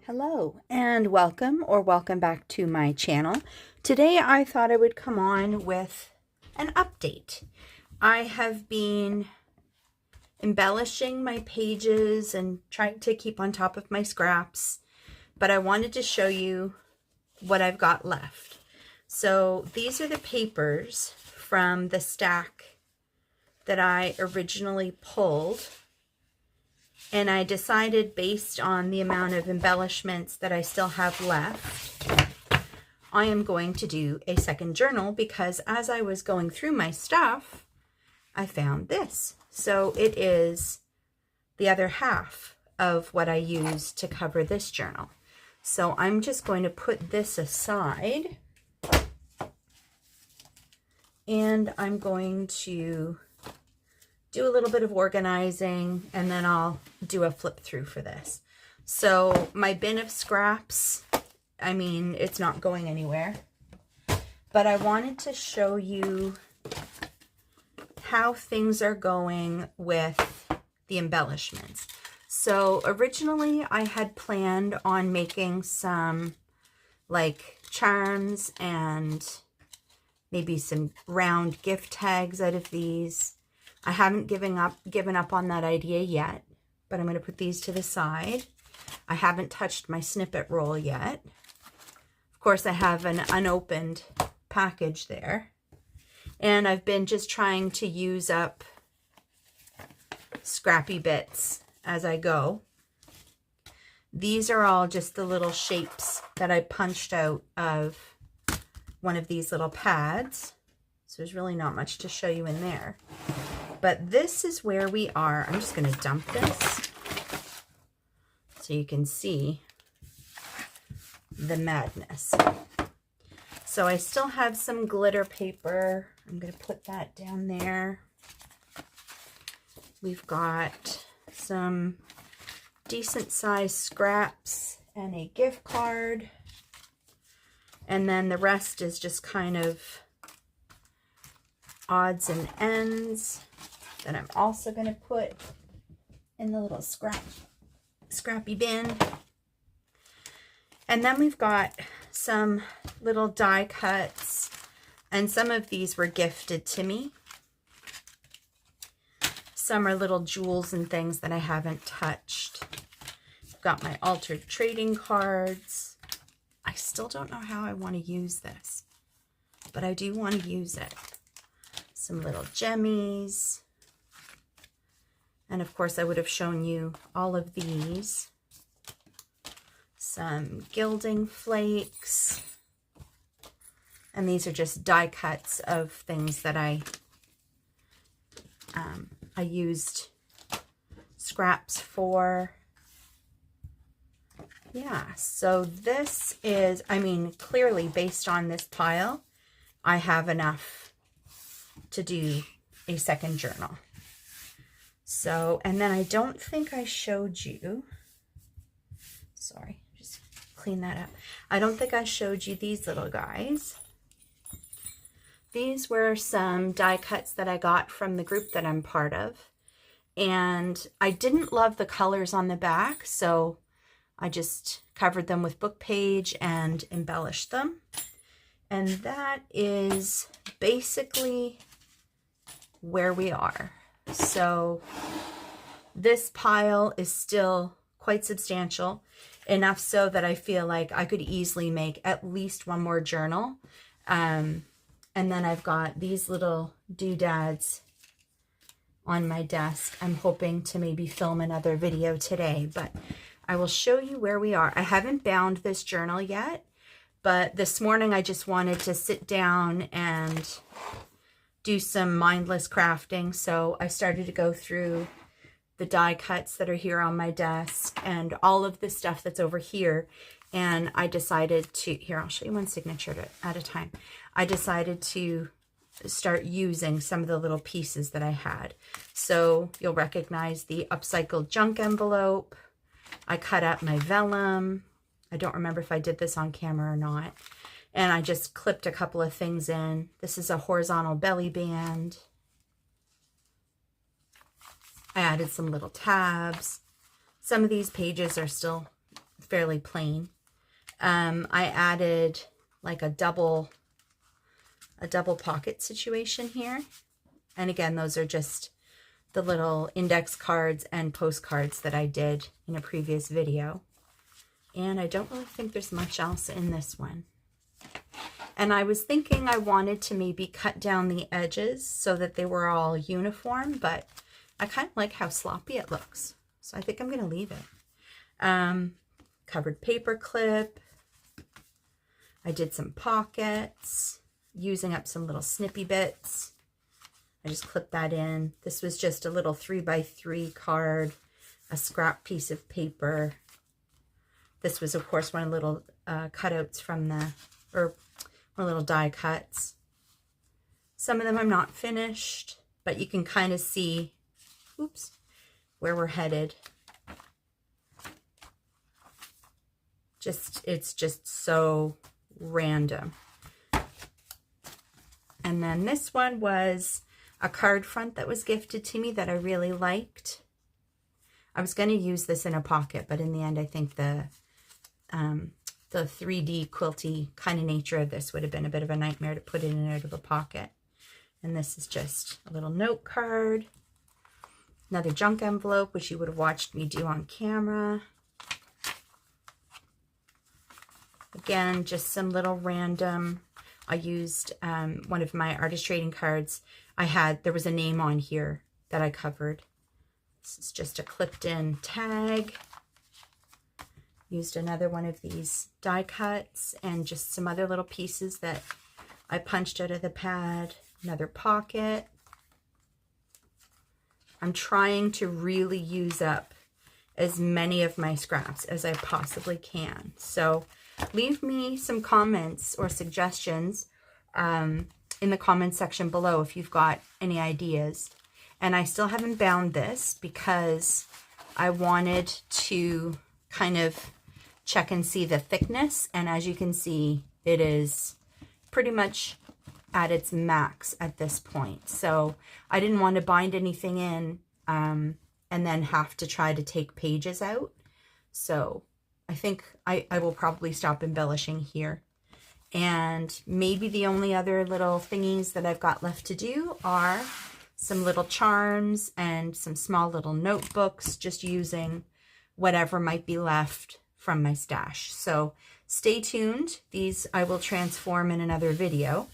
Hello and welcome back to my channel. Today I thought I would come on with an update. I have been embellishing my pages and trying to keep on top of my scraps, but I wanted to show you what I've got left. So these are the papers from the stack that I originally pulled. And I decided, based on the amount of embellishments that I still have left, I am going to do a second journal, because as I was going through my stuff, I found this. So it is the other half of what I used to cover this journal. So I'm just going to put this aside, and I'm going to do a little bit of organizing, and then I'll do a flip through for this. So my bin of scraps, I mean, it's not going anywhere, but I wanted to show you how things are going with the embellishments. So originally I had planned on making some like charms and maybe some round gift tags out of these. I haven't given up on that idea yet, but I'm going to put these to the side. I haven't touched my snippet roll yet. Of course, I have an unopened package there. And I've been just trying to use up scrappy bits as I go. These are all just the little shapes that I punched out of one of these little pads. So there's really not much to show you in there. But this is where we are. I'm just going to dump this so you can see the madness. So I still have some glitter paper. I'm going to put that down there. We've got some decent sized scraps and a gift card. And then the rest is just kind of odds and ends that I'm also going to put in the little scrappy bin. And then we've got some little die cuts, and some of these were gifted to me. Some are little jewels and things that I haven't touched. I've got my altered trading cards. I still don't know how I want to use this, but I do want to use it. Some little gemmies. And of course, I would have shown you all of these. Some gilding flakes. And these are just die cuts of things that I used scraps for. Yeah, so this is, I mean, clearly based on this pile, I have enough to do a second journal. So, and then I don't think I showed you, sorry, just clean that up. I don't think I showed you these little guys. These were some die cuts that I got from the group that I'm part of. And I didn't love the colors on the back, so I just covered them with book page and embellished them. And that is basically where we are. So this pile is still quite substantial, enough so that I feel like I could easily make at least one more journal. And then I've got these little doodads on my desk. I'm hoping to maybe film another video today, but I will show you where we are. I haven't bound this journal yet, but this morning I just wanted to sit down and do some mindless crafting. So I started to go through the die cuts that are here on my desk and all of the stuff that's over here. And I decided to, here, I'll show you one signature at a time. I decided to start using some of the little pieces that I had. So you'll recognize the upcycled junk envelope. I cut up my vellum. I don't remember if I did this on camera or not. And I just clipped a couple of things in. This is a horizontal belly band. I added some little tabs. Some of these pages are still fairly plain. I added like a double pocket situation here. And again, those are just the little index cards and postcards that I did in a previous video. And I don't really think there's much else in this one. And I was thinking I wanted to maybe cut down the edges so that they were all uniform, but I kind of like how sloppy it looks. So I think I'm going to leave it. Covered paper clip. I did some pockets, using up some little snippy bits. I just clipped that in. This was just a little 3x3 card, a scrap piece of paper. This was, of course, one of the little cutouts from the, or one of the little die cuts. Some of them I'm not finished, but you can kind of see, oops, where we're headed. It's just so random. And then this one was a card front that was gifted to me that I really liked. I was going to use this in a pocket, but in the end, I think the 3D quilty kind of nature of this would have been a bit of a nightmare to put in and out of a pocket. And this is just a little note card. Another junk envelope, which you would have watched me do on camera. Again, just some little random. I used one of my artist trading cards. There was a name on here that I covered. This is just a clipped in tag. Used another one of these die cuts and just some other little pieces that I punched out of the pad. Another pocket. I'm trying to really use up as many of my scraps as I possibly can. So leave me some comments or suggestions in the comments section below if you've got any ideas. And I still haven't bound this because I wanted to kind of check and see the thickness. And as you can see, it is pretty much at its max at this point. So I didn't want to bind anything in and then have to try to take pages out. So I think I will probably stop embellishing here. And maybe the only other little thingies that I've got left to do are some little charms and some small little notebooks, just using whatever might be left from my stash. So stay tuned. These I will transform in another video.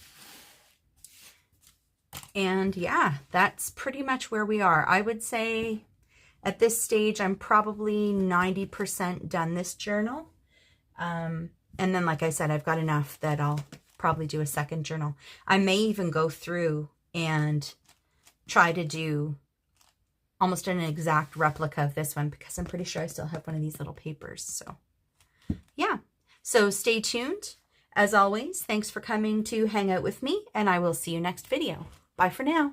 And yeah, that's pretty much where we are. I would say at this stage, I'm probably 90% done this journal. And then, like I said, I've got enough that I'll probably do a second journal. I may even go through and try to do almost an exact replica of this one because I'm pretty sure I still have one of these little papers. So yeah, so stay tuned. As always, thanks for coming to hang out with me, and I will see you next video. Bye for now.